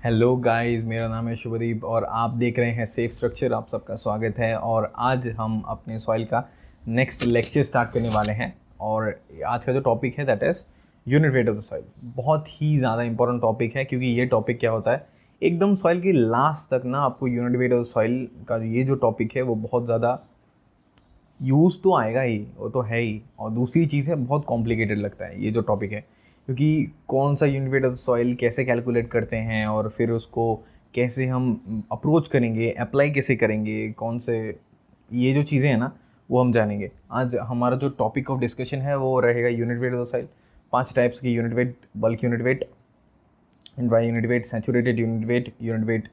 Hello guys, मेरा नाम है शुभदीप और आप देख रहे हैं सेफ स्ट्रक्चर। आप सबका स्वागत है और आज हम अपने सॉइल का नेक्स्ट लेक्चर स्टार्ट करने वाले हैं। और आज का जो टॉपिक है that is unit weight of the soil. बहुत ही ज़्यादा इंपॉर्टेंट टॉपिक है क्योंकि ये टॉपिक क्या होता है, एकदम सॉइल की लास्ट तक ना आपको unit weight of the soil का ये जो टॉपिक है वो बहुत ज़्यादा यूज़ तो आएगा ही, वो तो है ही। और दूसरी चीज़ है, बहुत कॉम्प्लिकेटेड लगता है ये जो टॉपिक है, क्योंकि कौन सा यूनिट वेट ऑफ सॉइल कैसे कैलकुलेट करते हैं और फिर उसको कैसे हम अप्रोच करेंगे, अप्लाई कैसे करेंगे, कौन से ये जो चीज़ें हैं ना वो हम जानेंगे। आज हमारा जो टॉपिक ऑफ डिस्कशन है वो रहेगा unit weight of soil. 5 types के unit weight: bulk unit weight, dry unit weight, saturated unit weight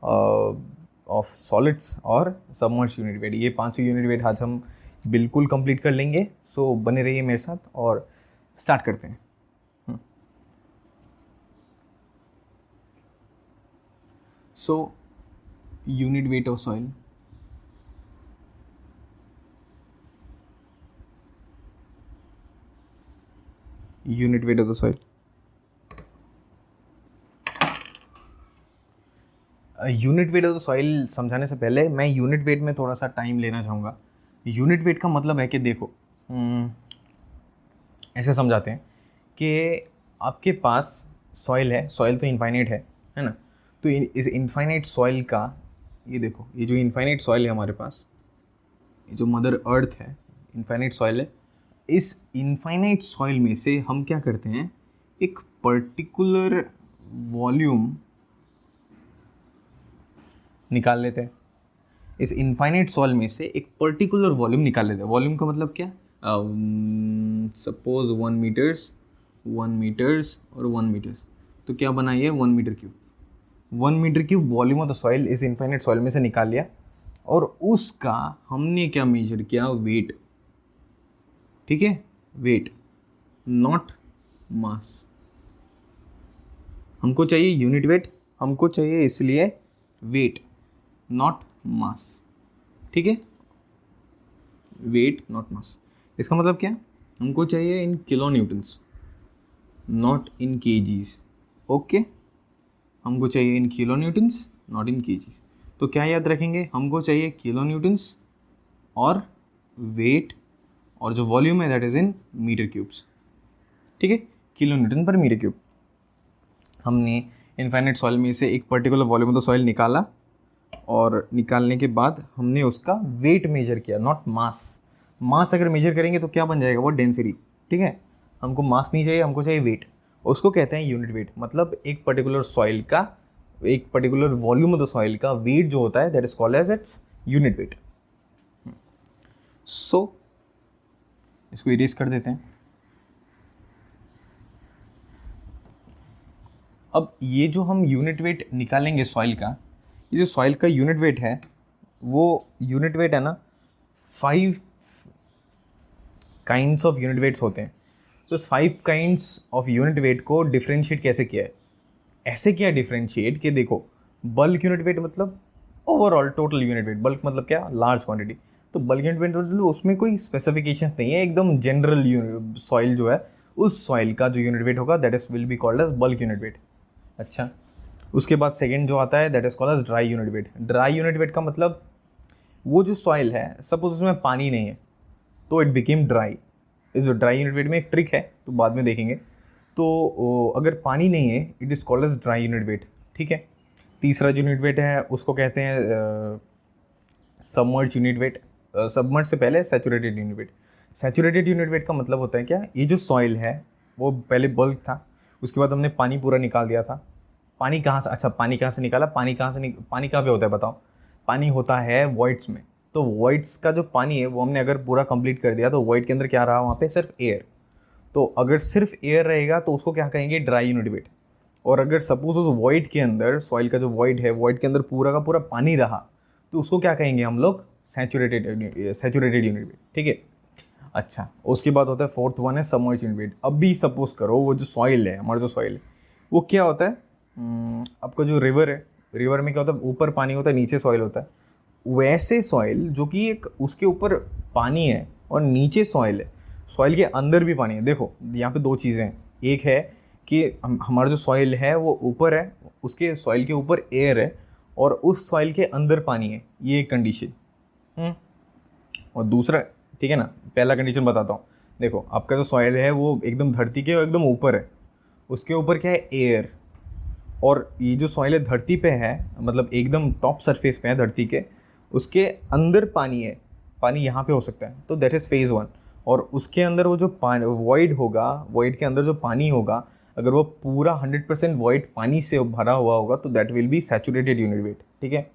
of solids और सबमर्ज यूनिट वेट। ये 5 यूनिट वेट आज हम बिल्कुल कंप्लीट कर लेंगे। सो बने रहिए मेरे साथ और स्टार्ट करते हैं। So, unit weight of soil. Unit weight of the soil. Unit weight of the soil समझाने से पहले मैं यूनिट वेट में थोड़ा सा टाइम लेना चाहूँगा। यूनिट वेट का मतलब है कि देखो, ऐसे समझाते हैं कि आपके पास सॉइल है, सॉइल तो इनफाइनाइट है ना। तो इस इनफाइनाइट सॉइल का ये देखो, ये जो इनफाइनाइट सॉइल है हमारे पास, ये जो मदर अर्थ है, इनफाइनाइट सॉइल है। इस इनफाइनाइट सॉइल में से हम क्या करते हैं, एक पर्टिकुलर वॉल्यूम निकाल लेते हैं। इस इनफाइनाइट सॉइल में से एक पर्टिकुलर वॉल्यूम निकाल लेते हैं। वॉल्यूम का मतलब क्या, सपोज 1 मीटर्स और 1 मीटर्स, तो क्या बना ये 1 metre cube. 1 metre cube volume of the soil इस इनफाइनाइट सॉइल में से निकाल लिया और उसका हमने क्या मेजर किया, वेट। ठीक है, वेट नॉट मास। हमको चाहिए यूनिट वेट, हमको चाहिए इसलिए वेट नॉट मास। ठीक है, वेट नॉट मास। इसका मतलब क्या, हमको चाहिए in kilo Newton's not in KGs. Okay, हमको चाहिए in kilo Newton's not in KGs. तो क्या याद रखेंगे, हमको चाहिए किलो न्यूटन्स और वेट और जो वॉल्यूम है that is in metre cubes. ठीक है, kilo newton per metre cube. हमने इनफाइनाइट सॉइल में से एक particular volume of the soil निकाला और निकालने के बाद हमने उसका वेट मेजर किया, नॉट मास। मास अगर मेजर करेंगे तो क्या बन जाएगा, वो डेंसिटी। ठीक है, हमको मास नहीं चाहिए, हमको चाहिए वेट। उसको कहते हैं यूनिट वेट। मतलब एक पर्टिकुलर सॉइल का, एक particular volume of the soil का वेट जो होता है that is called as its unit weight. So इसको इरेज कर देते हैं। अब ये जो हम यूनिट वेट निकालेंगे सॉइल का, ये जो सॉइल का यूनिट वेट है वो यूनिट वेट है ना, 5 काइंड्स ऑफ यूनिट वेट्स होते हैं। तो 5 काइंड्स ऑफ यूनिट वेट को डिफ्रेंशिएट कैसे किया है, ऐसे किया डिफ्रेंशिएट कि देखो, बल्क यूनिट वेट मतलब overall total unit weight. Bulk मतलब क्या, लार्ज क्वांटिटी। तो बल्क यूनिट वेट मतलब उसमें कोई स्पेसिफिकेशन नहीं है, एकदम जनरल सॉइल जो है उस सॉइल का जो यूनिट वेट होगा that is will be called as bulk unit weight. अच्छा, उसके बाद सेकंड जो आता है that is called as dry unit weight. Dry unit weight का मतलब वो जो सॉइल है, सपोज उसमें पानी नहीं है तो इट बिकेम ड्राई। इस जो ड्राई यूनिट वेट में एक ट्रिक है तो बाद में देखेंगे। तो अगर पानी नहीं है it is called as dry unit weight. ठीक है, तीसरा जो यूनिट वेट है उसको कहते हैं सबमर्ज यूनिट वेट। सबमर्ज से पहले saturated unit weight. Saturated unit weight का मतलब होता है क्या, ये जो सॉइल है वो पहले बल्क था, उसके बाद हमने पानी पूरा निकाल दिया था। पानी कहाँ से, अच्छा पानी कहाँ से निकाला, पानी कहाँ पे होता है बताओ, पानी होता है वॉइड्स में। तो वॉइड्स का जो पानी है वो हमने अगर पूरा कंप्लीट कर दिया तो वॉइड के अंदर क्या रहा, वहाँ पे सिर्फ एयर। तो अगर सिर्फ एयर रहेगा तो उसको क्या कहेंगे, ड्राई यूनिट वेट। और अगर सपोज उस वॉइड के अंदर, सॉइल का जो वॉइड है, वॉइड के अंदर पूरा का पूरा पानी रहा तो उसको क्या कहेंगे हम लोग, सैचुरेटेड यूनिट वेट। ठीक है, अच्छा उसके बाद होता है फोर्थ वन है सबमर्ज यूनिट वेट। अब भी सपोज करो वो जो सॉइल है, हमारा जो सॉइल है वो क्या होता है, आपका जो रिवर है, रिवर में क्या होता है, ऊपर पानी होता है नीचे सॉइल होता है। वैसे सॉइल जो कि एक उसके ऊपर पानी है और नीचे सॉइल है, सॉइल के अंदर भी पानी है। देखो यहाँ पे 2 चीज़ें हैं, एक है कि हमारा जो सॉइल है वो ऊपर है उसके सॉइल के ऊपर एयर है और उस सॉइल के अंदर पानी है, ये एक कंडीशन। और दूसरा, ठीक है ना, पहला कंडीशन बताता हूँ। देखो आपका जो सॉइल है वो एकदम धरती के एकदम ऊपर है, उसके ऊपर क्या है, एयर। और ये जो सॉइल है धरती पे है, मतलब एकदम टॉप सरफेस पे है धरती के, उसके अंदर पानी है, पानी यहाँ पे हो सकता है, तो दैट इज़ फेज़ 1। और उसके अंदर वो जो पानी वॉइड होगा, वॉइड के अंदर जो पानी होगा, अगर वो पूरा 100% वॉइड पानी से भरा हुआ होगा तो that will B saturated unit weight, ठीक है।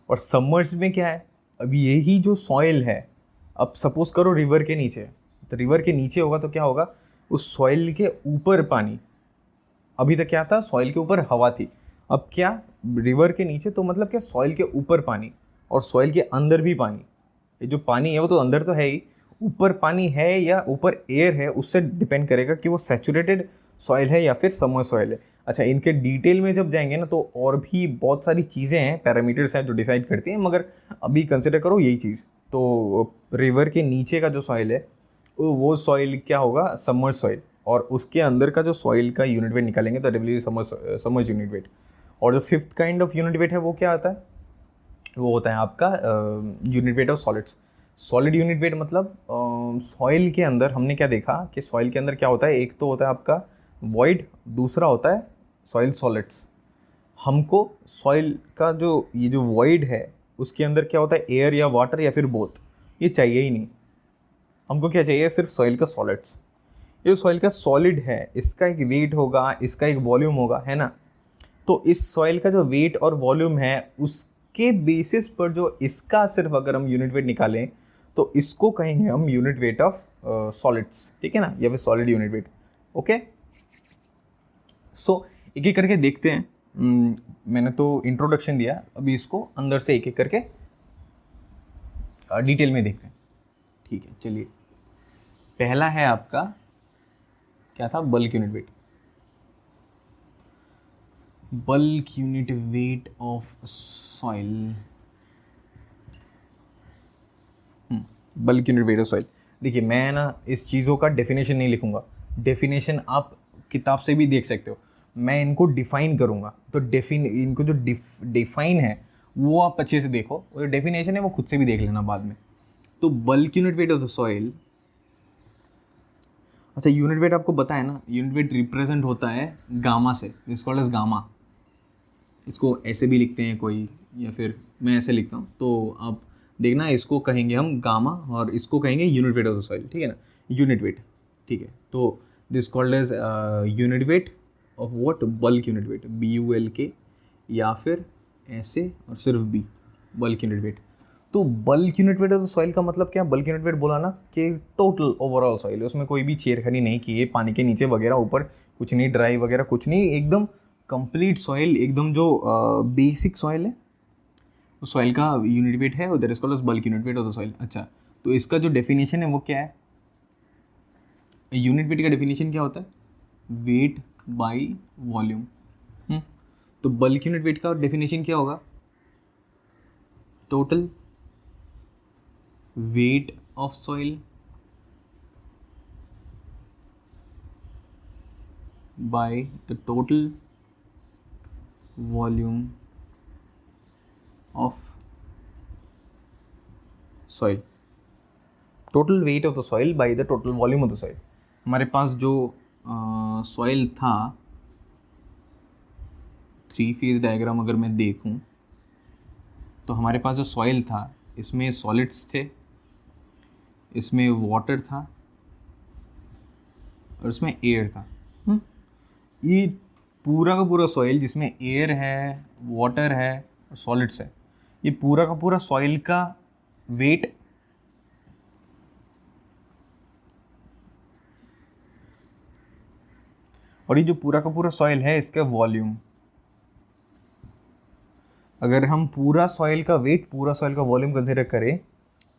और सबमर्ज्ड में क्या है, अभी यही जो सॉइल है, अब सपोज करो रिवर के नीचे, तो रिवर के नीचे होगा तो क्या होगा, उस सॉइल के ऊपर पानी। अभी तक क्या था, सॉइल के ऊपर हवा थी, अब क्या, रिवर के नीचे, तो मतलब क्या, सॉइल के ऊपर पानी और सॉइल के अंदर भी पानी। ये जो पानी है वो तो अंदर तो है ही, ऊपर पानी है या ऊपर एयर है, उससे डिपेंड करेगा कि वो सैचुरेटेड सॉइल है या फिर सबमर्ज्ड सॉइल है। अच्छा, इनके डिटेल में जब जाएंगे ना तो और भी बहुत सारी चीज़ें हैं, पैरामीटर्स हैं जो डिसाइड करती हैं, मगर अभी कंसिडर करो यही चीज़। तो रिवर के नीचे का जो सॉइल है वो सॉइल क्या होगा, सबमर्ज्ड सॉइल। और उसके अंदर का जो सॉइल का यूनिट वेट निकालेंगे तो डेफिनेटली सबमर्ज्ड यूनिट वेट। और जो fifth kind of unit weight है वो क्या आता है, वो होता है आपका unit weight of solids. Solid unit weight मतलब सॉइल के अंदर हमने क्या देखा कि सॉइल के अंदर क्या होता है, एक तो होता है आपका वॉइड, दूसरा होता है सॉइल सॉलिड्स। हमको सॉइल का जो ये जो वॉइड है उसके अंदर क्या होता है, एयर या वाटर या फिर बोथ, ये चाहिए ही नहीं। हमको क्या चाहिए, सिर्फ सॉइल का सॉलिड्स। ये सॉइल का सॉलिड है, इसका एक वेट होगा, इसका एक वॉल्यूम होगा, है ना। तो इस सॉइल का जो वेट और वॉल्यूम है उसके बेसिस पर जो इसका सिर्फ अगर हम यूनिट वेट निकालें तो इसको कहेंगे हम यूनिट वेट ऑफ सॉलिड्स, ठीक है ना, या फिर सॉलिड यूनिट वेट। ओके, सो एक एक करके देखते हैं। मैंने तो इंट्रोडक्शन दिया, अभी इसको अंदर से एक एक करके डिटेल में देखते हैं, ठीक है। चलिए, पहला है आपका क्या था, bulk unit weight. Bulk unit weight of soil, bulk unit weight of soil. देखिए मैं ना इस चीज़ों का डेफिनेशन नहीं लिखूंगा, डेफिनेशन आप किताब से भी देख सकते हो, मैं इनको डिफाइन करूंगा। तो इनको जो डिफाइन है वो आप अच्छे से देखो, और जो डेफिनेशन है वो खुद से भी देख लेना बाद में। तो bulk unit weight of the soil, अच्छा यूनिट वेट आपको पता है ना, यूनिट वेट रिप्रेजेंट होता है गामा से, इस कॉल्ड एज गामा। इसको ऐसे भी लिखते हैं कोई, या फिर मैं ऐसे लिखता हूँ, तो आप देखना, इसको कहेंगे हम गामा और इसको कहेंगे unit weight of the soil, ठीक है ना, यूनिट वेट, ठीक है। तो this called as unit weight of what, bulk unit weight, BULK, या फिर ऐसे और सिर्फ B, बल्क यूनिट वेट। तो bulk unit weight of the soil का मतलब क्या, बल्क यूनिट वेट बोला ना कि टोटल ओवरऑल सॉइल, उसमें कोई भी छेड़खानी नहीं की है, पानी के नीचे वगैरह ऊपर कुछ नहीं, ड्राई वगैरह कुछ नहीं, एकदम कंप्लीट सॉइल, एकदम जो बेसिक सॉइल है उस सॉइल का यूनिट वेट है, that is called as bulk unit weight of the soil. अच्छा, तो इसका जो डेफिनेशन है वो क्या है, यूनिट वेट का डेफिनेशन क्या होता है, वेट बाई वॉल्यूम। तो बल्क यूनिट वेट का डेफिनेशन क्या होगा, total weight of soil by the total volume of soil, total weight of the soil by the total volume of the soil. हमारे पास जो सॉइल था, 3 फेज डायग्राम अगर मैं देखूं तो हमारे पास जो सॉइल था इसमें सॉलिड्स थे, इसमें वाटर था और इसमें एयर था। ये पूरा का पूरा सॉइल जिसमें एयर है, वाटर है और सॉलिड्स है, ये पूरा का पूरा सॉइल का वेट और ये जो पूरा का पूरा सॉइल है इसका वॉल्यूम। अगर हम पूरा सॉइल का वेट, पूरा सॉइल का वॉल्यूम कंसिडर करें,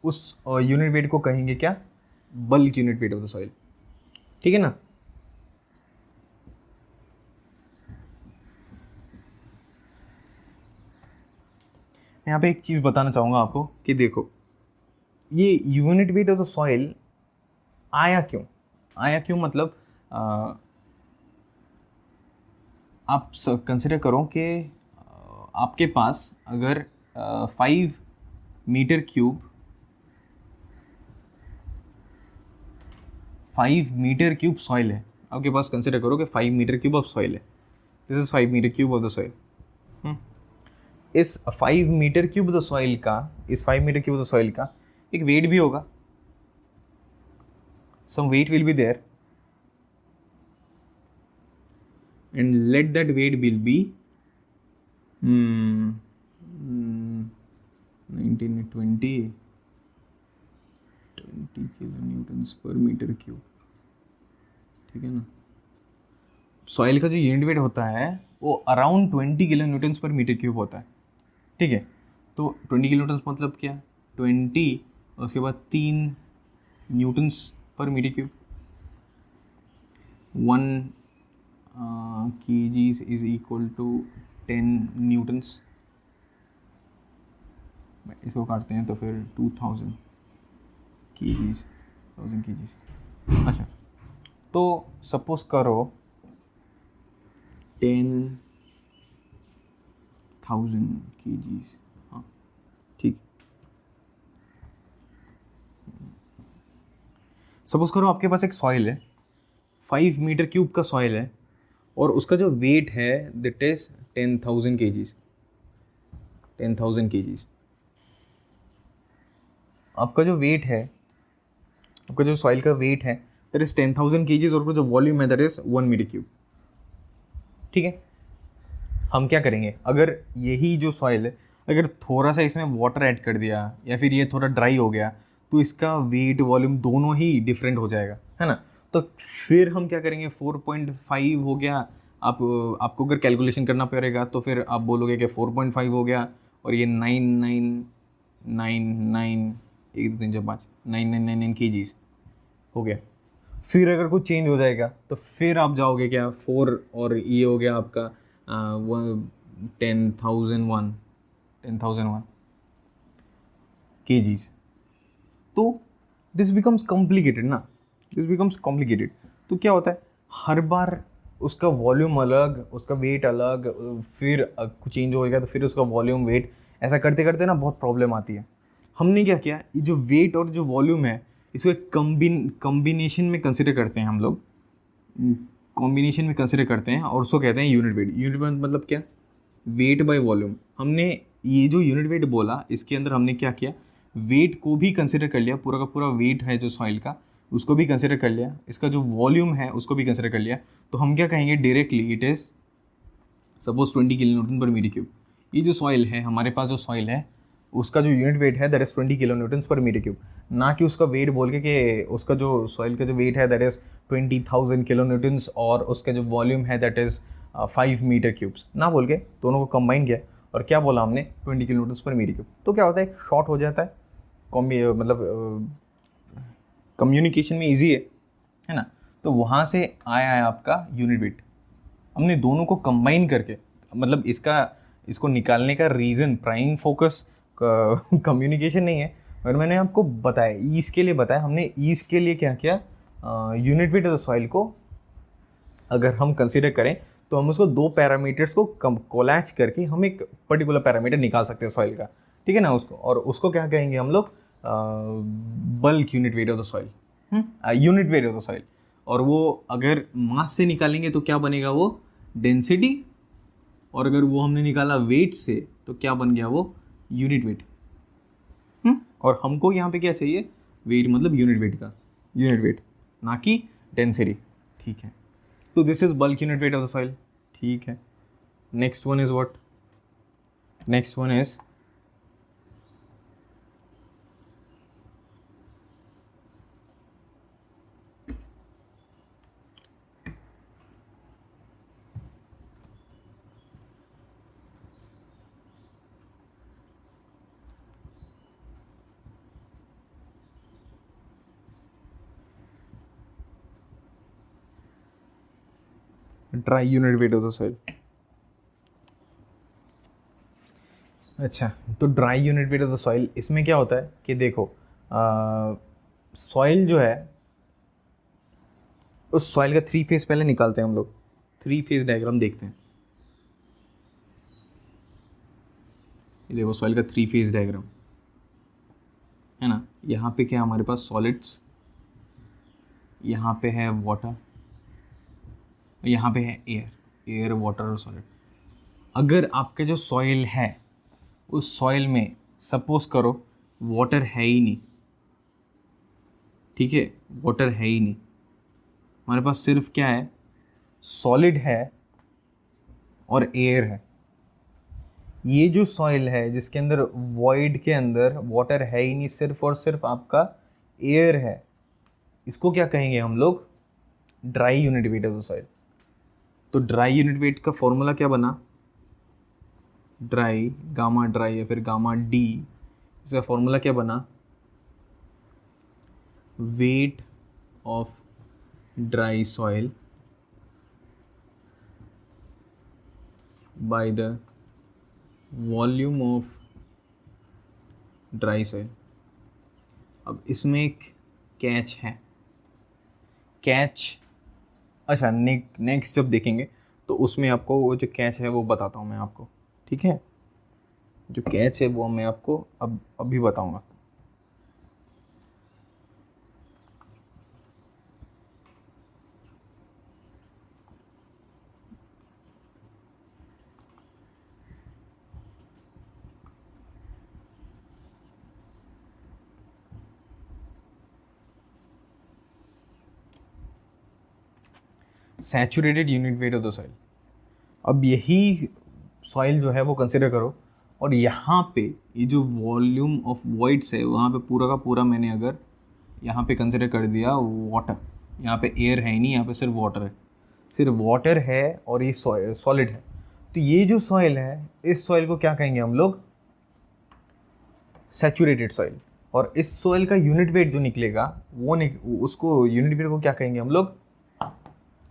उस यूनिट वेट को कहेंगे क्या, bulk unit weight of the soil, ठीक है ना। यहाँ पे एक चीज़ बताना चाहूँगा आपको कि देखो, ये unit weight of the soil आया क्यों, मतलब आप कंसिडर करो कि आपके पास अगर 5 मीटर क्यूब सॉइल है, आपके पास कंसिडर करो कि 5 मीटर क्यूब ऑफ सॉइल है, this is 5 metre cube of the soil. इस 5 मीटर क्यूब द सॉइल का, इस 5 मीटर क्यूब द सॉइल का एक वेट भी होगा, some weight will be there, and let that weight will be 19 20 kilonewtons per metre cube, ठीक है ना। सॉइल का जो यूनिट वेट होता है वो अराउंड 20 किलोन्यूटन्स पर मीटर क्यूब होता है, ठीक है। तो 20 किलोन्यूटन्स मतलब क्या, 20 और उसके बाद 3 newtons per metre cube. 1 kgs is equal to 10 newtons. इसको काटते हैं तो फिर 2000 kgs, 1000 kgs। अच्छा, तो सपोज करो 10,000 kgs, हाँ ठीक। सपोज करो आपके पास एक सॉइल है, 5 मीटर क्यूब का सॉइल है, और उसका जो वेट है दैट इज 10,000 kgs, 10,000 kgs। आपका जो वेट है, आपका जो सॉइल का वेट है दैट इज 10,000 kgs, और जो वॉल्यूम है दैट इज 1 मीटर क्यूब, ठीक है। हम क्या करेंगे, अगर यही जो सॉइल है अगर थोड़ा सा इसमें वाटर ऐड कर दिया या फिर ये थोड़ा ड्राई हो गया तो इसका वेट वॉल्यूम दोनों ही डिफरेंट हो जाएगा, है ना। तो फिर हम क्या करेंगे, 4.5 हो गया, आपको अगर कैलकुलेशन करना पड़ेगा तो फिर आप बोलोगे कि 4.5 हो गया, और ये 9,999 1 2 3 4 5 9,999 kgs हो गया। फिर अगर कुछ चेंज हो जाएगा तो फिर आप जाओगे क्या 4, और ये हो गया आपका 10,001 kgs। तो दिस बिकम्स कॉम्प्लिकेटेड ना, दिस बिकम्स कॉम्प्लिकेटेड। तो क्या होता है, हर बार उसका वॉल्यूम अलग, उसका वेट अलग, फिर कुछ चेंज होएगा तो फिर उसका वॉल्यूम वेट, ऐसा करते करते ना बहुत प्रॉब्लम आती है। हमने क्या किया, ये जो वेट और जो वॉल्यूम है इसको एक कॉम्बिनेशन में कंसिडर करते हैं हम लोग, कॉम्बिनेशन में कंसिडर करते हैं, और उसको कहते हैं यूनिट वेट। यूनिट वेट मतलब क्या, वेट बाय वॉल्यूम। हमने ये जो यूनिट वेट बोला इसके अंदर हमने क्या किया, वेट को भी कंसिडर कर लिया, पूरा का पूरा वेट है जो सॉइल का उसको भी कंसिडर कर लिया, इसका जो वॉल्यूम है उसको भी कंसिडर कर लिया। तो हम क्या कहेंगे directly, it is suppose 20 kilonewton पर मीटर क्यूब। ये जो सॉइल है, हमारे पास जो सॉइल है उसका जो यूनिट वेट है दैट इज 20 किलोन्यूटन पर मीटर क्यूब, ना कि उसका वेट बोल के कि उसका जो सॉइल का जो वेट है दैट इज 20,000 किलोन्यूटन और उसका जो वॉल्यूम है दैट इज 5 मीटर क्यूब्स, ना बोल के दोनों को कंबाइन किया और क्या बोला हमने 20 किलोन्यूटन पर मीटर क्यूब। तो क्या होता है, एक शॉर्ट हो जाता है, मतलब कम्युनिकेशन में ईजी है ना। तो वहाँ से आया है आपका यूनिट वेट। हमने दोनों को कंबाइन करके, मतलब इसको निकालने का रीज़न प्राइम फोकस कम्युनिकेशन नहीं है, और मैंने आपको बताया ईज के लिए बताया। हमने ईज के लिए क्या किया, unit weight of the soil को अगर हम कंसिडर करें तो हम उसको 2 पैरामीटर्स को कोलैच करके हम एक पर्टिकुलर पैरामीटर निकाल सकते हैं सॉइल का, ठीक है ना। और उसको क्या कहेंगे हम लोग, bulk unit weight of the soil, unit weight of the soil. और वो अगर मास से निकालेंगे तो क्या बनेगा, वो डेंसिटी, और अगर वो हमने निकाला वेट से तो क्या बन गया, वो यूनिट वेट। और हमको यहाँ पे क्या चाहिए, वेट मतलब यूनिट वेट का, यूनिट वेट ना कि डेंसिटी, ठीक है। तो this is bulk unit weight of the soil, ठीक है। Next one is what, next one is dry unit weight of the soil. अच्छा, तो dry unit weight of the soil, इसमें क्या होता है कि देखो सॉइल जो है, उस सॉइल का 3 फेज पहले निकालते हैं हम लोग, 3 फेज डायग्राम देखते हैं। ये देखो सॉइल का 3 फेज डायग्राम है ना। यहाँ पे क्या हमारे पास सॉलिड्स, यहाँ पे है वाटर, यहाँ पे है एयर, एयर वाटर और सॉलिड। अगर आपके जो सॉइल है उस सॉइल में सपोज करो वाटर है ही नहीं, ठीक है, वाटर है ही नहीं, हमारे पास सिर्फ क्या है, सॉलिड है और एयर है। ये जो सॉइल है जिसके अंदर वॉइड के अंदर वाटर है ही नहीं, सिर्फ और सिर्फ आपका एयर है, इसको क्या कहेंगे हम लोग, dry unit weight of the soil. तो ड्राई यूनिट वेट का फॉर्मूला क्या बना, ड्राई, गामा ड्राई या फिर गामा डी, इसका फॉर्मूला क्या बना, weight of dry soil by the volume of dry soil. अब इसमें एक कैच है, कैच, अच्छा नेक्स्ट जब देखेंगे तो उसमें आपको वो जो कैच है वो बताता हूँ मैं आपको, ठीक है, जो कैच है वो मैं आपको अभी बताऊँगा। Saturated unit weight of the soil. अब यही सॉइल जो है वो कंसिडर करो, और यहाँ पे ये जो वॉल्यूम ऑफ वॉइड्स है वहाँ पे पूरा का पूरा मैंने अगर यहाँ पे कंसिडर कर दिया वाटर, यहाँ पे एयर है ही नहीं, यहाँ पे सिर्फ वाटर है, सिर्फ वाटर है और ये सॉलिड है। तो ये जो सॉइल है इस सॉइल को क्या कहेंगे हम लोग, सैचुरेटेड सॉइल। और इस सॉइल का यूनिट वेट जो निकलेगा वो उसको यूनिट वेट को क्या कहेंगे हम लोग,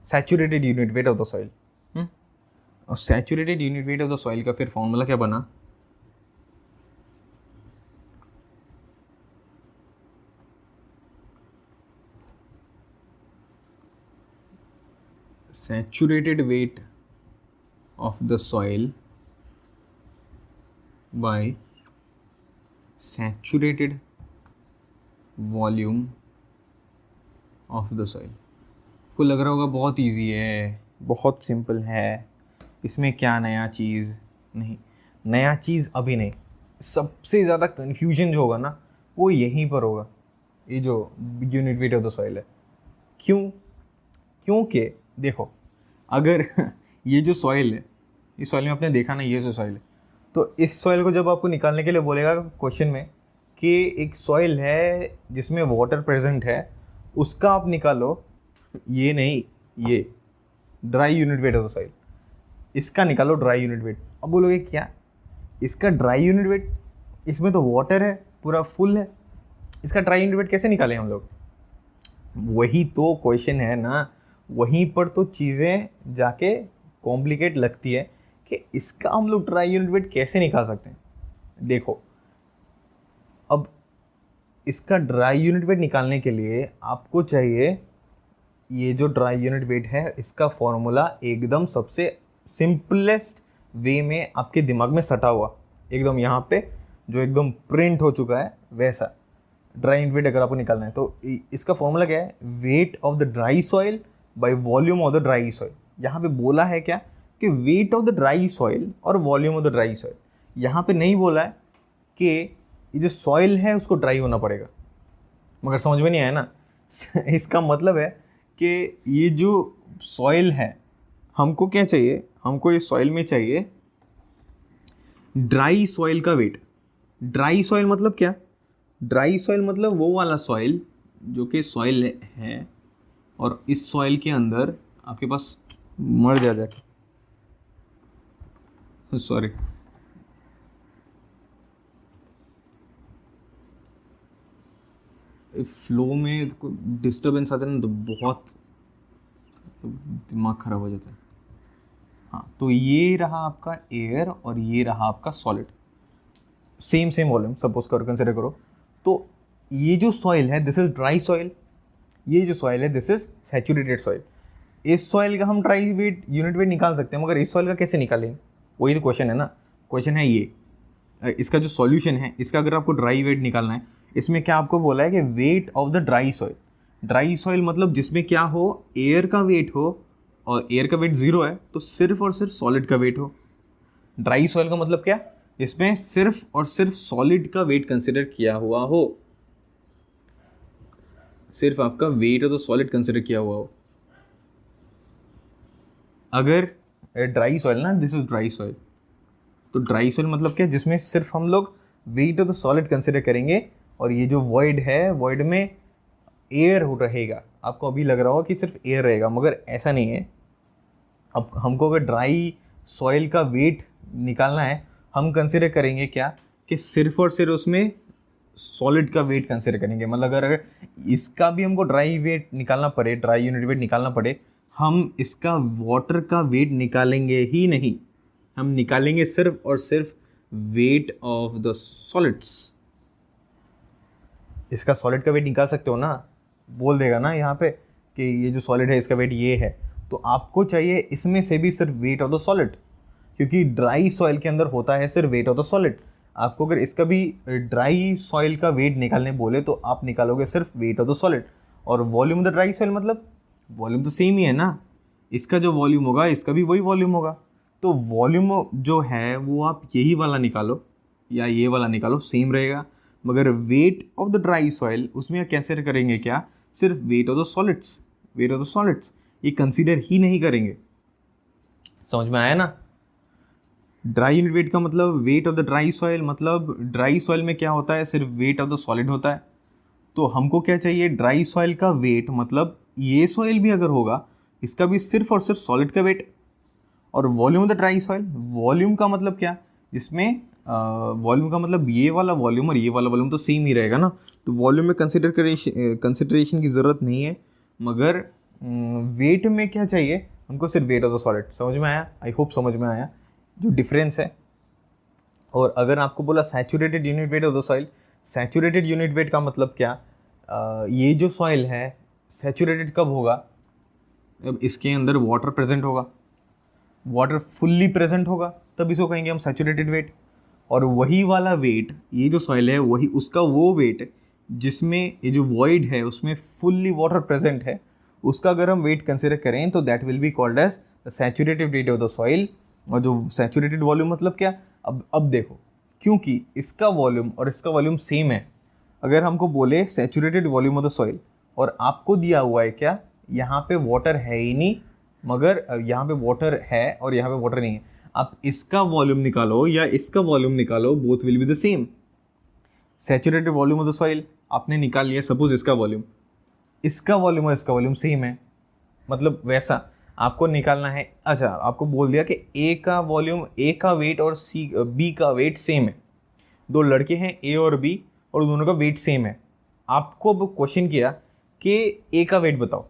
saturated unit weight of the soil. और saturated unit weight of the soil का फिर फॉर्मूला क्या बना, saturated weight of the soil by saturated volume of the soil. आपको लग रहा होगा बहुत इजी है, बहुत सिंपल है, इसमें क्या नया चीज़ नहीं, नया चीज़ अभी नहीं। सबसे ज़्यादा कन्फ्यूजन जो होगा ना वो यहीं पर होगा, ये जो unit weight of the soil है। क्यों, क्योंकि देखो अगर ये जो सॉइल है, इस सॉइल में आपने देखा ना ये जो सॉइल है, तो इस सॉइल को जब आपको निकालने के लिए बोलेगा क्वेश्चन में कि एक सॉइल है जिसमें वाटर प्रेजेंट है, उसका आप निकालो, ये नहीं, ये dry unit weight of the soil, इसका निकालो ड्राई यूनिट वेट। अब बोलोगे क्या, इसका ड्राई यूनिट वेट, इसमें तो वाटर है पूरा फुल है, इसका ड्राई यूनिट वेट कैसे निकालें हम लोग, वही तो क्वेश्चन है ना। वहीं पर तो चीज़ें जाके कॉम्प्लिकेट लगती है कि इसका हम लोग ड्राई यूनिट वेट कैसे निकाल सकते हैं। देखो अब इसका ड्राई यूनिट वेट निकालने के लिए आपको चाहिए, ये जो ड्राई यूनिट वेट है इसका फॉर्मूला एकदम सबसे सिंपलेस्ट वे में आपके दिमाग में सटा हुआ, एकदम यहाँ पे जो एकदम प्रिंट हो चुका है वैसा। ड्राई यूनिट वेट अगर आपको निकालना है तो इसका फॉर्मूला क्या है, weight of the dry soil by volume of the dry soil. यहाँ पे बोला है क्या कि weight of the dry soil और volume of the dry soil. यहाँ पे नहीं बोला है कि ये जो सॉइल है उसको ड्राई होना पड़ेगा, मगर समझ में नहीं आया ना इसका मतलब है कि ये जो सॉइल है हमको क्या चाहिए, हमको ये सॉइल में चाहिए ड्राई सॉइल का वेट। ड्राई सॉइल मतलब क्या, ड्राई सॉइल मतलब वो वाला सॉइल जो कि सॉइल है और इस सॉइल के अंदर आपके पास मर जाके सॉरी फ्लो में डिस्टर्बेंस आता है ना तो बहुत दिमाग खराब हो जाता है। हाँ, तो ये रहा आपका एयर और ये रहा आपका सॉलिड, सेम वॉल्यूम सपोज करो, कंसिडर करो। तो ये जो सॉइल है दिस इज ड्राई सॉइल, ये जो सॉइल है दिस इज सैचुरेटेड सॉइल। इस सॉइल का हम ड्राई वेट यूनिट वेट निकाल सकते हैं, मगर इस सॉइल का कैसे निकालेंगे, वही तो क्वेश्चन है ना। क्वेश्चन है ये इसका जो सॉल्यूशन है, इसका अगर आपको ड्राई वेट निकालना है, इसमें क्या आपको बोला है कि weight of the dry soil. Dry soil मतलब जिसमें क्या हो, एयर का वेट हो, और एयर का वेट 0 है तो सिर्फ और सिर्फ सॉलिड का वेट हो। ड्राई सॉइल का मतलब क्या, इसमें सिर्फ और सिर्फ सॉलिड का वेट कंसिडर किया हुआ हो, सिर्फ आपका wait of the solid consider किया हुआ हो। अगर ड्राई सॉइल ना, दिस इज ड्राई सॉइल, तो ड्राई सॉइल मतलब क्या, जिसमें सिर्फ हम लोग wait of the solid consider करेंगे, और ये जो वॉइड है, वॉइड में एयर हो रहेगा। आपको अभी लग रहा होगा कि सिर्फ एयर रहेगा, मगर ऐसा नहीं है। अब हमको अगर ड्राई सॉइल का वेट निकालना है, हम कंसिडर करेंगे क्या, कि सिर्फ और सिर्फ उसमें सॉलिड का वेट कंसिडर करेंगे। मतलब अगर इसका भी हमको ड्राई वेट निकालना पड़े, ड्राई यूनिट वेट निकालना पड़े, हम इसका वाटर का वेट निकालेंगे ही नहीं, हम निकालेंगे सिर्फ और सिर्फ वेट ऑफ द सॉलिड्स। इसका सॉलिड का वेट निकाल सकते हो ना, बोल देगा ना यहाँ पे कि ये जो सॉलिड है इसका वेट ये है, तो आपको चाहिए इसमें से भी सिर्फ वेट ऑफ द सॉलिड, क्योंकि ड्राई सॉइल के अंदर होता है सिर्फ वेट ऑफ द सॉलिड। आपको अगर इसका भी ड्राई सॉइल का वेट निकालने बोले तो आप निकालोगे सिर्फ वेट ऑफ द सॉलिड। और volume of the dry soil मतलब वॉल्यूम तो सेम ही है ना, इसका जो वॉल्यूम होगा इसका भी वही वॉल्यूम होगा। तो वॉल्यूम जो है वो आप यही वाला निकालो या ये वाला निकालो, सेम रहेगा। मगर wait of the dry soil उसमें कैंसिडर करेंगे क्या, सिर्फ wait of the solids, weight of the solids, ये कंसीडर ही नहीं करेंगे। समझ में आया ना। ड्राई यूनिट वेट का मतलब weight of the dry soil, मतलब ड्राई सॉइल में क्या होता है, सिर्फ वेट ऑफ द सॉलिड होता है। तो हमको क्या चाहिए, ड्राई सॉइल का वेट, मतलब ये सॉइल भी अगर होगा इसका भी सिर्फ और सिर्फ सॉलिड का वेट। और volume of the dry soil, volume का मतलब क्या, जिसमें वॉल्यूम का मतलब ये वाला वॉल्यूम और ये वाला वॉल्यूम तो सेम ही रहेगा ना, तो वॉल्यूम में कंसिडरेशन की ज़रूरत नहीं है। मगर वेट में क्या चाहिए हमको, सिर्फ वेट ऑफ द सॉलिड। समझ में आया, आई होप समझ में आया जो डिफरेंस है। और अगर आपको बोला saturated unit weight of the soil, saturated unit weight का मतलब क्या, ये जो सॉइल है सैचुरेटेड कब होगा, अब इसके अंदर वाटर प्रेजेंट होगा, वाटर फुल्ली प्रेजेंट होगा, तब इसको कहेंगे हम सैचुरेटेड वेट। और वही वाला वेट, ये जो सॉइल है वही उसका वो वेट जिसमें ये जो वॉइड है उसमें फुल्ली वाटर प्रेजेंट है, उसका अगर हम वेट कंसिडर करें तो that will be called as the saturated weight of the soil. और जो सैचुरेटेड वॉल्यूम मतलब क्या, अब देखो, क्योंकि इसका वॉल्यूम और इसका वॉल्यूम सेम है, अगर हमको बोले saturated volume of the soil और आपको दिया हुआ है क्या, यहाँ पे वाटर है ही नहीं, मगर यहाँ पे वाटर है और यहाँ पे वाटर नहीं है, आप इसका वॉल्यूम निकालो या इसका वॉल्यूम निकालो, both will be the same. Saturated volume of the soil आपने निकाल लिया, सपोज इसका वॉल्यूम, इसका वॉल्यूम और इसका वॉल्यूम सेम है, मतलब वैसा आपको निकालना है। अच्छा, आपको बोल दिया कि ए का वॉल्यूम, ए का वेट और बी का वेट सेम है, दो लड़के हैं ए और बी और दोनों का वेट सेम है। आपको अब क्वेश्चन किया कि ए का वेट बताओ,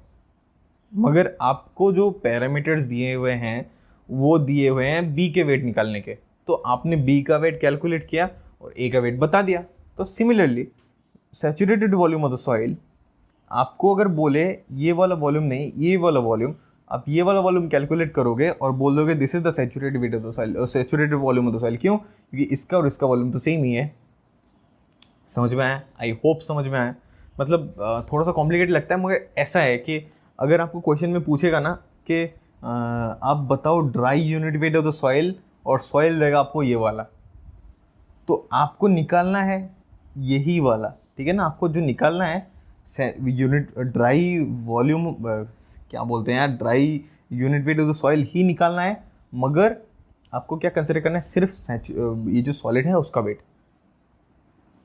मगर आपको जो पैरामीटर्स दिए हुए हैं वो दिए हुए हैं बी के वेट निकालने के, तो आपने बी का वेट कैलकुलेट किया और ए का वेट बता दिया। तो similarly saturated volume of the soil, आपको अगर बोले ये वाला वॉल्यूम नहीं ये वाला वॉल्यूम, आप ये वाला वॉल्यूम कैलकुलेट करोगे और बोल दोगे this is the saturated weight of the soil, saturated volume of the soil. क्यों, क्योंकि इसका और इसका वॉल्यूम तो सेम ही है। समझ में आया, आई होप समझ में आया। मतलब थोड़ा सा कॉम्प्लिकेटेड लगता है, मगर ऐसा है कि अगर आपको क्वेश्चन में पूछेगा ना कि आप बताओ dry unit weight of the soil, और सॉइल देगा आपको ये वाला, तो आपको निकालना है यही वाला, ठीक है ना। आपको जो निकालना है यूनिट ड्राई वॉल्यूम, क्या बोलते हैं यार, dry unit weight of the soil ही निकालना है, मगर आपको क्या कंसिडर करना है, सिर्फ ये जो सॉलिड है उसका वेट।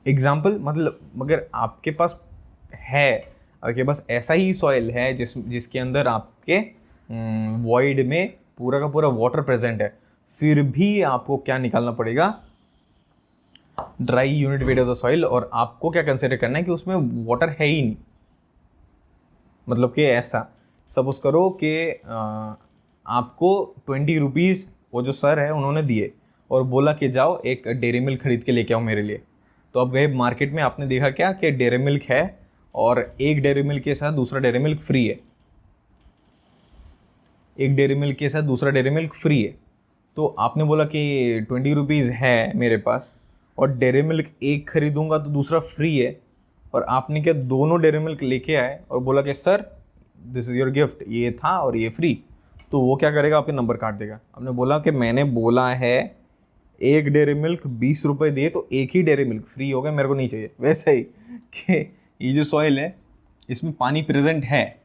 एग्जाम्पल मतलब, मगर आपके पास है, आपके पास ऐसा ही सॉइल है जिसके अंदर आपके वॉइड में पूरा का पूरा वाटर प्रेजेंट है, फिर भी आपको क्या निकालना पड़ेगा, dry unit weight of the soil. और आपको क्या कंसिडर करना है कि उसमें वाटर है ही नहीं। मतलब कि ऐसा सपोज करो कि आपको 20 रुपीज़ वो जो सर है उन्होंने दिए और बोला कि जाओ एक डेयरी मिल्क खरीद के लेके आओ मेरे लिए। तो आप गए मार्केट में, आपने देखा क्या कि डेयरी मिल्क है और एक डेयरी मिल्क के साथ दूसरा डेयरी मिल्क फ्री है, एक डेयरी मिल्क के साथ दूसरा डेयरी मिल्क फ्री है। तो आपने बोला कि 20 रुपीज़ है मेरे पास, और डेयरी मिल्क एक खरीदूंगा तो दूसरा फ्री है, और आपने क्या दोनों डेयरी मिल्क लेके आए और बोला कि sir this is your gift, ये था और ये फ्री, तो वो क्या करेगा, आपके नंबर काट देगा। आपने बोला कि मैंने बोला है एक डेयरी मिल्क 20 रुपये दे, तो एक ही डेयरी मिल्क फ्री हो गया, मेरे को नहीं चाहिए। वैसे ही कि ये जो सॉइल है इसमें पानी प्रेजेंट है,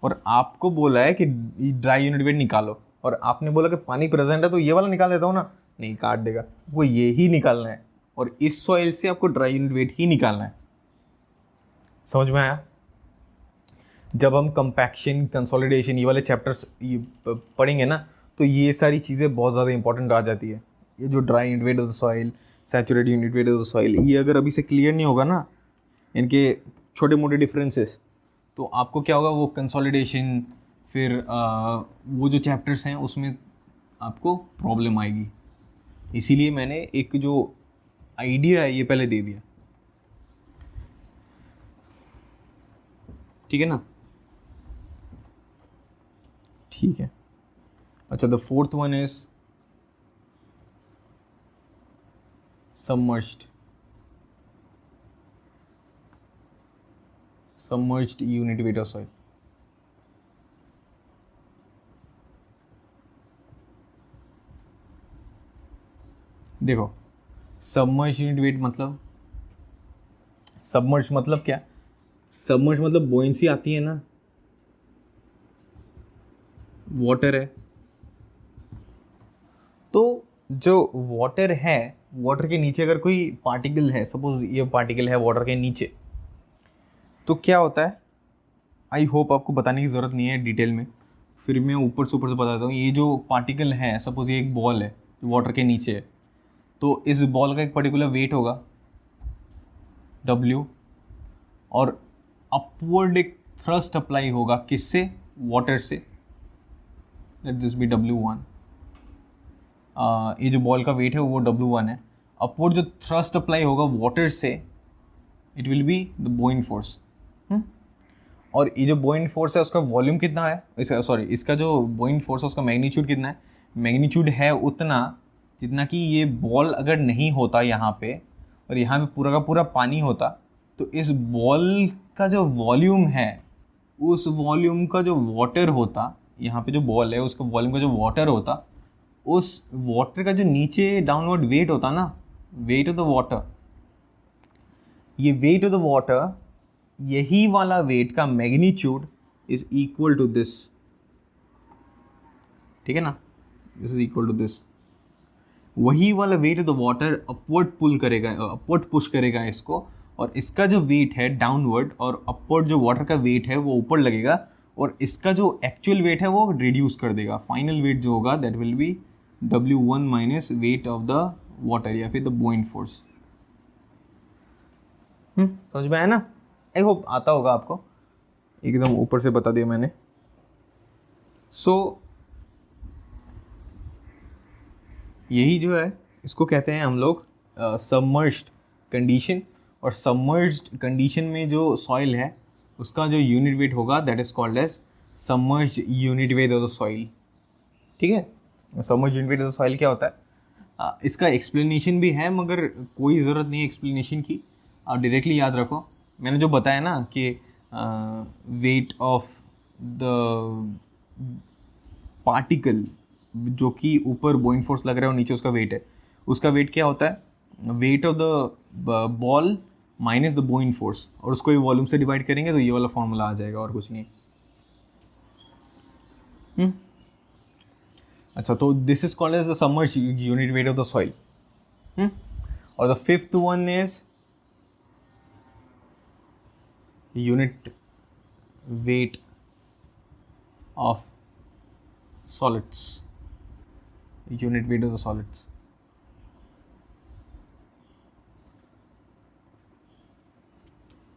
और आपको बोला है कि ड्राई यूनिट वेट निकालो, और आपने बोला कि पानी प्रेजेंट है तो ये वाला निकाल देता हूँ ना, नहीं, काट देगा। वो ये ही निकालना है, और इस सॉइल से आपको ड्राई यूनिट वेट ही निकालना है। समझ में आया? जब हम कंपैक्शन, कंसोलिडेशन, ये वाले चैप्टर्स पढ़ेंगे ना, तो ये सारी चीज़ें बहुत ज़्यादा इंपॉर्टेंट आ जाती है। ये जो dry unit weight of the soil, saturated unit weight of the soil, ये अगर अभी से क्लियर नहीं होगा ना, इनके छोटे मोटे डिफरेंसेस, तो आपको क्या होगा, वो कंसोलिडेशन, फिर वो जो चैप्टर्स हैं उसमें आपको प्रॉब्लम आएगी। इसीलिए मैंने एक जो आइडिया है ये पहले दे दिया, ठीक है ना? ठीक है। अच्छा, the fourth one is submerged unit weight of soil। देखो, सबमर्ज यूनिट वेट मतलब, सबमर्ज मतलब क्या, सबमर्ज मतलब बोइंसी आती है ना, वाटर है, तो जो वाटर है, वाटर के नीचे अगर कोई पार्टिकल है, सपोज ये पार्टिकल है वाटर के नीचे, तो क्या होता है, आई होप आपको बताने की ज़रूरत नहीं है डिटेल में, फिर मैं ऊपर से बताता हूँ। ये जो पार्टिकल है, सपोज ये एक बॉल है जो वाटर के नीचे है, तो इस बॉल का एक पर्टिकुलर वेट होगा W, और अपवर्ड एक थ्रस्ट अप्लाई होगा, किससे, वाटर से, लेट दिस बी W1। ये जो बॉल का वेट है वो W1 है। अपवर्ड जो थ्रस्ट अप्लाई होगा वाटर से, it will be the Boeing force. और ये जो बोइंग फोर्स है उसका वॉल्यूम कितना है, इसका जो बोइंग फोर्स है उसका मैग्नीट्यूड कितना है, मैग्नीट्यूड है उतना जितना कि ये बॉल अगर नहीं होता यहाँ पे, और यहाँ पे पूरा का पूरा पानी होता, तो इस बॉल का जो वॉल्यूम है, उस वॉल्यूम का जो वाटर होता, यहाँ पे जो बॉल है उसका वॉल्यूम का जो वाटर होता, उस वाटर का जो नीचे डाउनवर्ड वेट होता ना, वेट ऑफ द वाटर, ये वेट ऑफ द वाटर, यही वाला वेट का magnitude is equal to this, ठीक है ना, this is equal to this. वही वाला weight of the water upward pull करेगा, अपवर्ड पुश करेगा इसको, और इसका जो वेट है डाउनवर्ड, और अपवर्ड जो वाटर का वेट है वो ऊपर लगेगा, और इसका जो एक्चुअल वेट है वो रिड्यूस कर देगा। फाइनल वेट जो होगा that will B W1 minus weight of the water, या फिर द बोइंग फोर्स। समझ में आया ना? आई होप आता होगा आपको, एकदम ऊपर से बता दिया मैंने। यही जो है इसको कहते हैं हम लोग सबमर्ज्ड कंडीशन, और सबमर्ज्ड कंडीशन में जो सॉइल है उसका जो यूनिट वेट होगा that is called as submerged unit weight of the soil. ठीक है, submerged unit weight of the soil क्या होता है, इसका एक्सप्लेनेशन भी है, मगर कोई ज़रूरत नहीं है एक्सप्लेनेशन की, आप डायरेक्टली याद रखो। मैंने जो बताया ना कि वेट ऑफ द पार्टिकल जो कि ऊपर बोइंग फोर्स लग रहा है और नीचे उसका वेट है, उसका वेट क्या होता है, weight of the ball minus the Boeing force, और उसको ये वॉल्यूम से डिवाइड करेंगे तो ये वाला फॉर्मूला आ जाएगा, और कुछ नहीं। अच्छा, तो this is called as the submerged unit weight of the soil. और the fifth one is unit weight of solids, unit weight of the solids।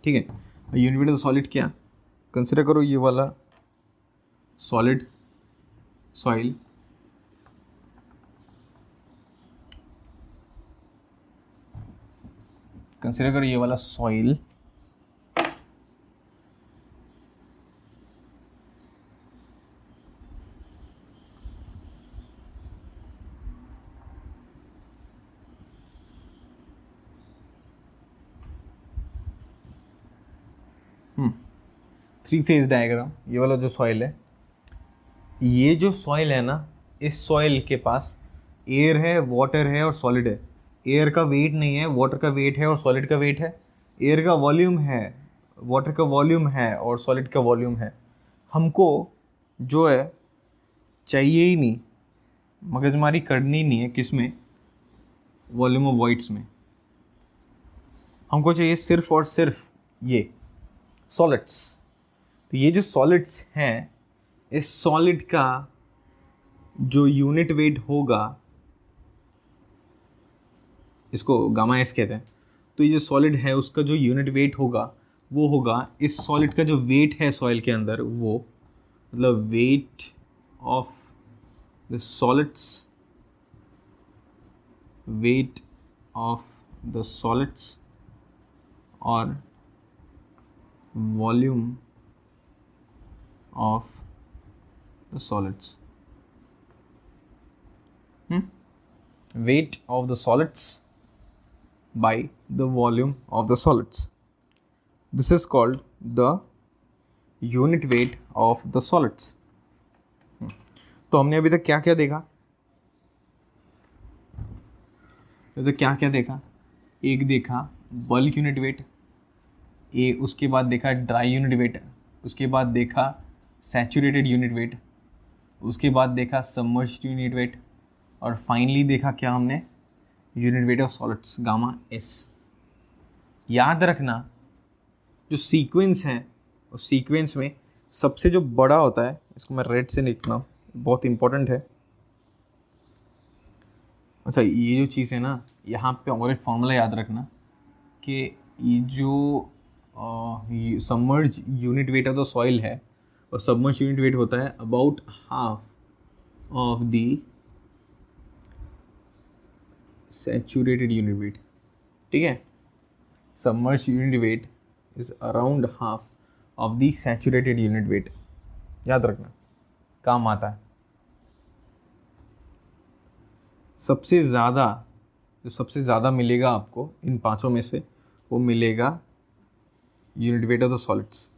ठीक है, unit weight of the solid क्या, कंसिडर करो ये वाला सॉलिड सॉइल, कंसिडर करो ये वाला सॉइल, थ्री फेज डायग्राम, ये वाला जो सॉइल है, ये जो सॉइल है ना, इस सॉइल के पास एयर है, वाटर है और सॉलिड है। एयर का वेट नहीं है, वाटर का वेट है और सॉलिड का वेट है। एयर का वॉल्यूम है, वाटर का वॉल्यूम है और सॉलिड का वॉल्यूम है। हमको जो है चाहिए ही नहीं, मगजमारी करनी नहीं है किस में, वॉल्यूम ऑफ वॉइड्स में। हमको चाहिए सिर्फ और सिर्फ ये सॉलिड्स। तो ये जो सॉलिड्स हैं, इस सॉलिड का जो यूनिट वेट होगा, इसको गामा एस कहते हैं। तो ये जो सॉलिड है उसका जो यूनिट वेट होगा वो होगा इस सॉलिड का जो वेट है सॉइल के अंदर, वो मतलब weight of the solids, weight of the solids और volume of the solids. Weight of the solids by the volume of the solids. This is called the unit weight of the solids. तो हमने अभी तक क्या क्या देखा? तो क्या क्या देखा? एक देखा बल्क यूनिट वेट, उसके बाद देखा ड्राई यूनिट वेट, उसके बाद देखा सैचुरेटेड यूनिट वेट, उसके बाद देखा सबमर्ज्ड यूनिट वेट, और फाइनली देखा क्या हमने, unit weight of solids gamma S. याद रखना जो सीक्वेंस है उस सीक्वेंस में सबसे जो बड़ा होता है, इसको मैं रेड से लिखना, बहुत इंपॉर्टेंट है। अच्छा, ये जो चीज़ है ना, यहाँ पे और एक फॉर्मूला याद रखना कि ये जो submerge unit weight of the soil है, और सबमर्ज यूनिट वेट होता है about half of the saturated unit weight. ठीक है, submerge unit wait is around half of the saturated unit wait. याद रखना, काम आता है। सबसे ज़्यादा मिलेगा आपको इन पांचों में से, वो मिलेगा unit weight of the solids.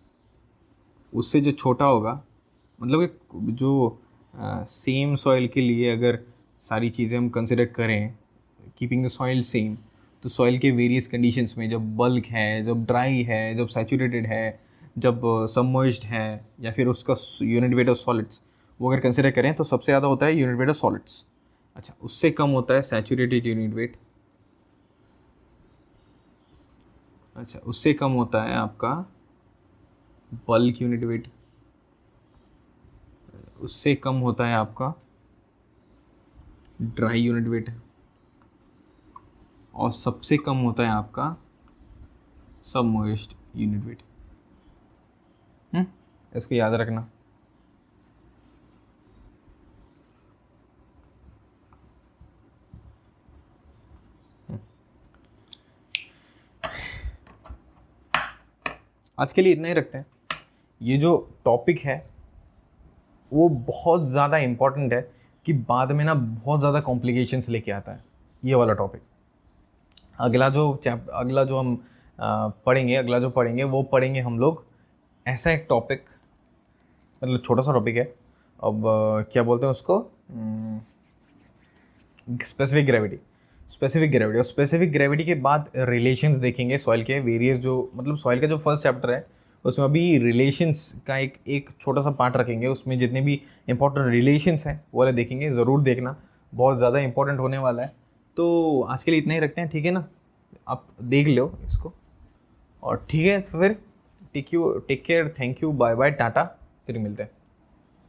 उससे जो छोटा होगा, मतलब कि जो सेम सॉइल के लिए अगर सारी चीज़ें हम कंसिडर करें, कीपिंग द सॉइल सेम, तो सॉइल के वेरियस कंडीशंस में, जब बल्क है, जब ड्राई है, जब सैचुरेटेड है, जब सबमर्ज्ड है, या फिर उसका यूनिट वेट ऑफ सॉलिड्स वो अगर कंसिडर करें तो सबसे ज़्यादा होता है यूनिट वेट ऑफ सॉलिड्स। अच्छा, उससे कम होता है सैचुरेटेड यूनिट वेट। अच्छा, उससे कम होता है आपका बल्क यूनिट वेट। उससे कम होता है आपका ड्राई यूनिट वेट, और सबसे कम होता है आपका सबमर्ज्ड यूनिट वेट। इसको याद रखना। आज के लिए इतना ही रखते हैं। ये जो टॉपिक है वो बहुत ज़्यादा इम्पॉर्टेंट है कि बाद में ना बहुत ज़्यादा कॉम्प्लिकेशंस लेके आता है ये वाला टॉपिक। अगला जो हम पढ़ेंगे वो पढ़ेंगे हम लोग ऐसा एक टॉपिक, मतलब छोटा सा टॉपिक है। अब क्या बोलते हैं उसको, स्पेसिफिक ग्रेविटी। और स्पेसिफिक ग्रेविटी के बाद रिलेशंस देखेंगे सॉइल के वेरियस, जो मतलब सॉइल का जो फर्स्ट चैप्टर है उसमें अभी रिलेशंस का एक छोटा सा पार्ट रखेंगे। उसमें जितने भी इंपॉर्टेंट रिलेशंस हैं वो वाले देखेंगे, ज़रूर देखना, बहुत ज़्यादा इंपॉर्टेंट होने वाला है। तो आज के लिए इतना ही रखते हैं, ठीक है ना? आप देख लो इसको, और ठीक है, तो फिर take care, thank you, bye bye, tata, फिर मिलते हैं।